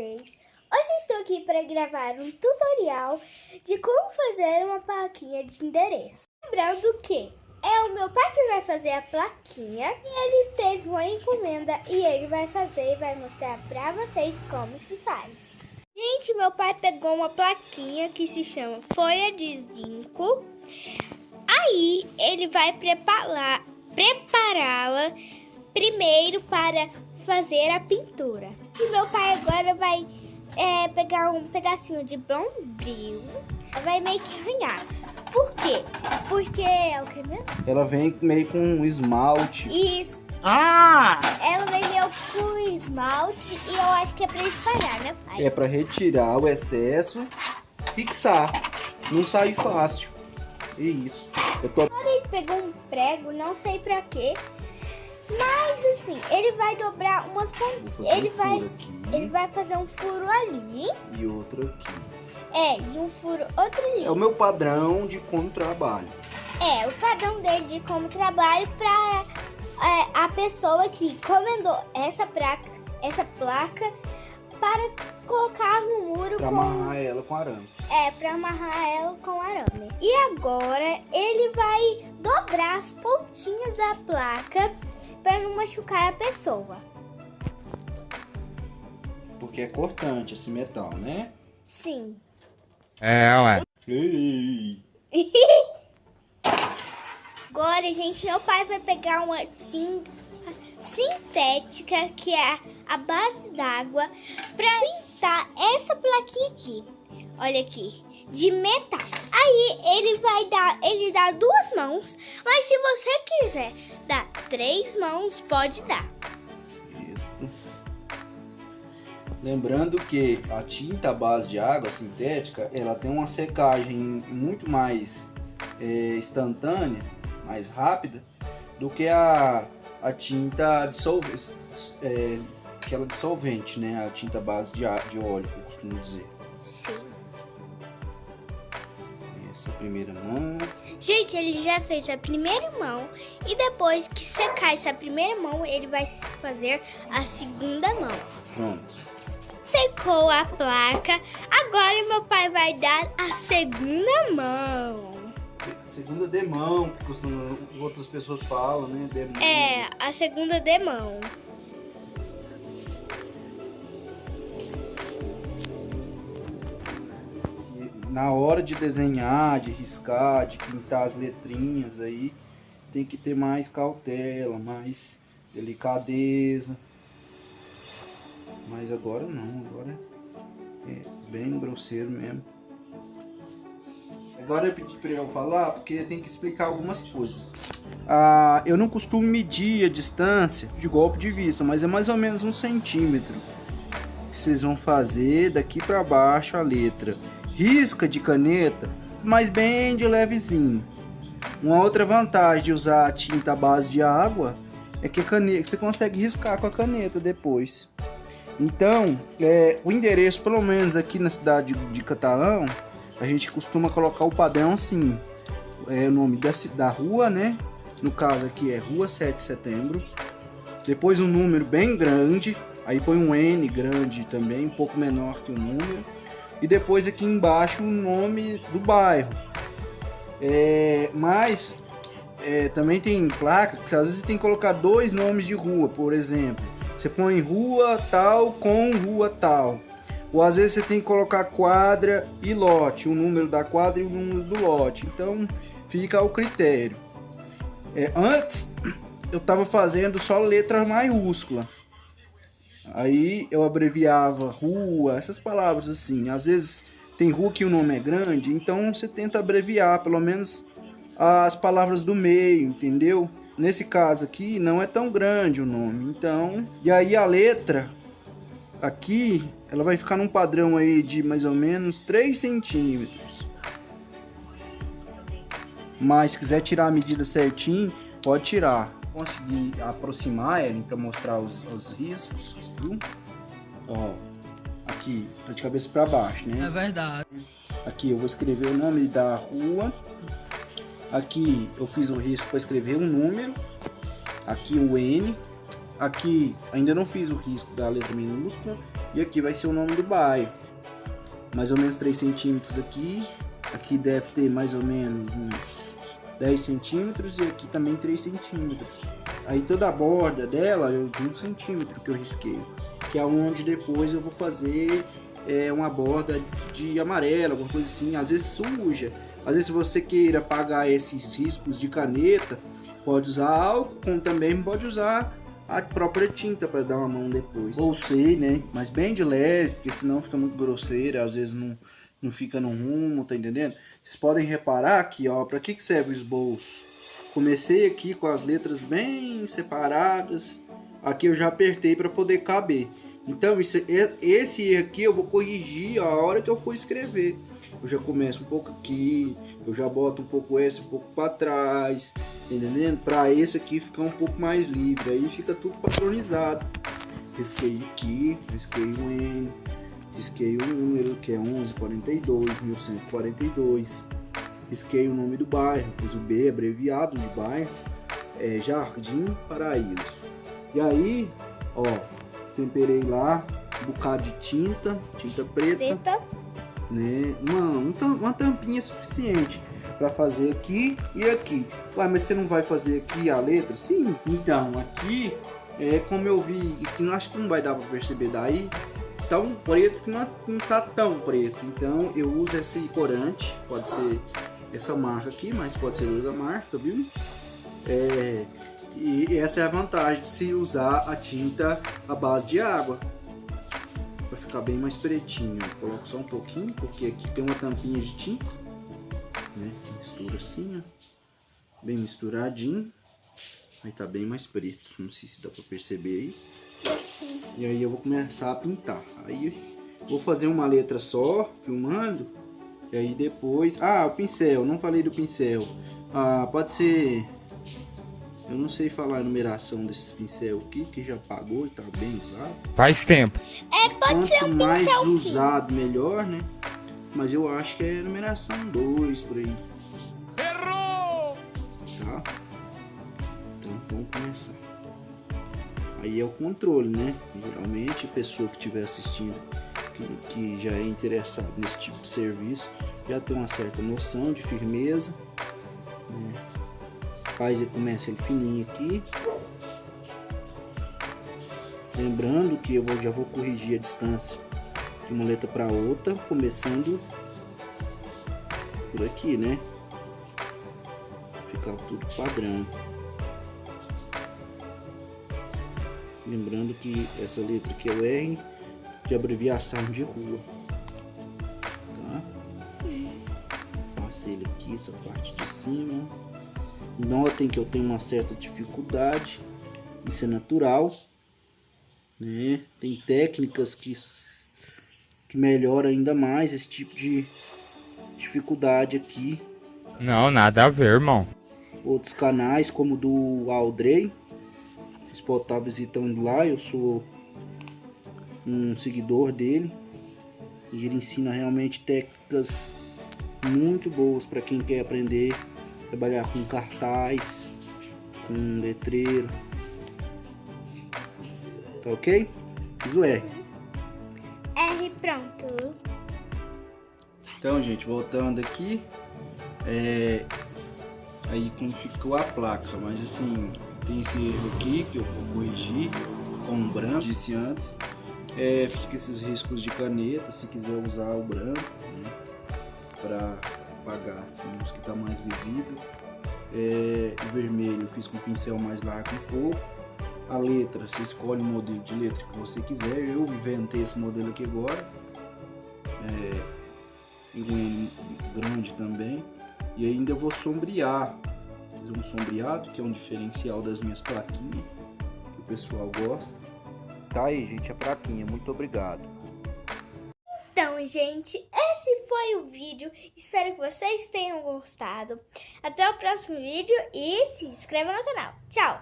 vocês. Hoje estou aqui para gravar um tutorial de como fazer uma plaquinha de endereço. Lembrando que é o meu pai que vai fazer a plaquinha e ele teve uma encomenda e ele vai fazer e vai mostrar para vocês como se faz. Gente, meu pai pegou uma plaquinha que se chama folha de zinco. Aí ele vai prepará-la primeiro para fazer a pintura. E meu pai agora vai pegar um pedacinho de bombril, vai meio que arranhar. Por quê? Porque é o que mesmo? Ela vem meio com um esmalte. Isso. Ela vem meio com esmalte e eu acho que é pra espalhar, né, pai? É pra retirar o excesso, fixar, não sair fácil. É isso. Agora ele pegou um prego, não sei pra quê. Mas assim, ele vai dobrar umas pontinhas. Ele vai fazer um furo ali. E outro aqui. E um furo outro ali. É o meu padrão de como trabalho. O padrão dele de como trabalho pra a pessoa que encomendou essa placa para colocar no muro pra amarrar ela com arame. Pra amarrar ela com arame. E agora ele vai dobrar as pontinhas da placa para não machucar a pessoa. Porque é cortante esse metal, né? Sim. Ué. Ei. Agora, gente, meu pai vai pegar uma tinta sintética, que é a base d'água, para pintar essa plaquinha aqui. Olha aqui, de metal. Aí ele dá 2 mãos, mas se você quiser dar 3 mãos, pode dar. Isso. Lembrando que a tinta à base de água sintética, ela tem uma secagem muito mais instantânea, mais rápida, do que a tinta aquela dissolvente, né? A tinta à base de óleo, que eu costumo dizer. Sim. Essa é a primeira mão. Gente, ele já fez a primeira mão e depois que secar essa primeira mão, ele vai fazer a segunda mão. Pronto. Secou a placa, agora meu pai vai dar a segunda mão. Segunda demão, que outras pessoas falam, né? Demão. A segunda demão. Na hora de desenhar, de riscar, de pintar as letrinhas aí, tem que ter mais cautela, mais delicadeza. Mas agora não, agora é bem grosseiro mesmo. Agora eu pedi para eu falar porque tem que explicar algumas coisas. Eu não costumo medir a distância de golpe de vista, mas é mais ou menos 1 centímetro que vocês vão fazer daqui para baixo a letra. Risca de caneta, mas bem de levezinho. Uma outra vantagem de usar a tinta à base de água é que a caneta, você consegue riscar com a caneta depois. Então, o endereço, pelo menos aqui na cidade de Catalão, a gente costuma colocar o padrão assim. O nome da rua, né? No caso aqui é Rua 7 de Setembro. Depois um número bem grande. Aí põe um N grande também, um pouco menor que o número. E depois aqui embaixo o nome do bairro. Mas também tem placa que às vezes você tem que colocar 2 nomes de rua, por exemplo. Você põe rua tal com rua tal. Ou às vezes você tem que colocar quadra e lote, o número da quadra e o número do lote. Então fica ao critério. Antes eu estava fazendo só letra maiúscula. Aí eu abreviava rua, essas palavras assim. Às vezes tem rua que o nome é grande, então você tenta abreviar pelo menos as palavras do meio, entendeu? Nesse caso aqui não é tão grande o nome, então... E aí a letra aqui, ela vai ficar num padrão aí de mais ou menos 3 centímetros. Mas se quiser tirar a medida certinho, pode tirar. Consegui aproximar ela para mostrar os riscos, viu? Ó, aqui tá de cabeça para baixo, né? É verdade. Aqui eu vou escrever o nome da rua. Aqui eu fiz o risco para escrever um número. Aqui o N. Aqui ainda não fiz o risco da letra minúscula. E aqui vai ser o nome do bairro. Mais ou menos 3 centímetros aqui. Aqui deve ter mais ou menos uns 10 centímetros e aqui também 3 centímetros. Aí toda a borda dela é de 1 centímetro que eu risquei, que é onde depois eu vou fazer uma borda de amarelo, alguma coisa assim, às vezes suja. Às vezes se você queira apagar esses riscos de caneta, pode usar álcool, como também pode usar a própria tinta para dar uma mão depois. Bolsei, né? Mas bem de leve, porque senão fica muito grosseira, às vezes não fica no rumo, tá entendendo? Vocês podem reparar aqui, ó, para que serve o esboço? Comecei aqui com as letras bem separadas. Aqui eu já apertei para poder caber. Então esse aqui eu vou corrigir a hora que eu for escrever. Eu já começo um pouco aqui, eu já boto um pouco esse um pouco para trás, entendendo? Para esse aqui ficar um pouco mais livre, aí fica tudo padronizado. Risquei aqui, risquei o N, risquei o número que é 1142, 1142. Risquei o nome do bairro, pus o B abreviado de bairro, Jardim Paraíso. E aí, ó, temperei lá um bocado de tinta preta. Né? Uma tampinha suficiente para fazer aqui e aqui. Ué, mas você não vai fazer aqui a letra? Sim, então aqui como eu vi, que acho que não vai dar para perceber daí, tá um preto que não tá tão preto. Então eu uso esse corante, pode ser essa marca aqui, mas pode ser outra marca, viu? E essa é a vantagem de se usar a tinta à base de água. Vai ficar bem mais pretinho. Eu coloco só um pouquinho, porque aqui tem uma tampinha de tinta, né? Mistura assim, ó, bem misturadinho. Aí tá bem mais preto, não sei se dá pra perceber aí. E aí eu vou começar a pintar. Aí vou fazer uma letra só, filmando. E aí depois... Ah, o pincel, não falei do pincel. Pode ser... Eu não sei falar a numeração desses pincel aqui, que já pagou e tá bem usado. Faz tempo. Pode ser um pincel. Quanto mais usado, melhor, né? Mas eu acho que é numeração 2 por aí. Errou! Tá? Então vamos começar. Aí é o controle, né? Geralmente a pessoa que estiver assistindo, que já é interessado nesse tipo de serviço, já tem uma certa noção de firmeza, né? Começa ele fininho aqui. Lembrando que eu já vou corrigir a distância de uma letra para outra, começando por aqui, né? Ficar tudo padrão. Lembrando que essa letra aqui é o R de abreviação de rua, tá? Passei ele aqui, essa parte de cima. Notem que eu tenho uma certa dificuldade, isso é natural, né? Tem técnicas que melhoram ainda mais esse tipo de dificuldade aqui. Não, nada a ver, irmão. Outros canais, como o do Aldrey, vocês podem estar visitando lá, eu sou um seguidor dele. E ele ensina realmente técnicas muito boas para quem quer aprender a trabalhar com cartaz, com letreiro. Tá ok? Fiz o R. R, pronto. Então, gente, voltando aqui, aí como ficou a placa, mas assim, tem esse erro aqui que eu vou corrigir com o branco, disse antes. Fica esses riscos de caneta, se quiser usar o branco, né, para apagar assim, os que está mais visível. O vermelho eu fiz com o pincel mais largo um pouco. A letra, você escolhe o modelo de letra que você quiser. Eu inventei esse modelo aqui agora. E um grande também. E ainda vou sombrear. Fazer um sombreado, que é um diferencial das minhas plaquinhas, que o pessoal gosta. Tá aí, gente, a plaquinha. Muito obrigado. Então, gente, esse foi o vídeo. Espero que vocês tenham gostado. Até o próximo vídeo e se inscreva no canal. Tchau!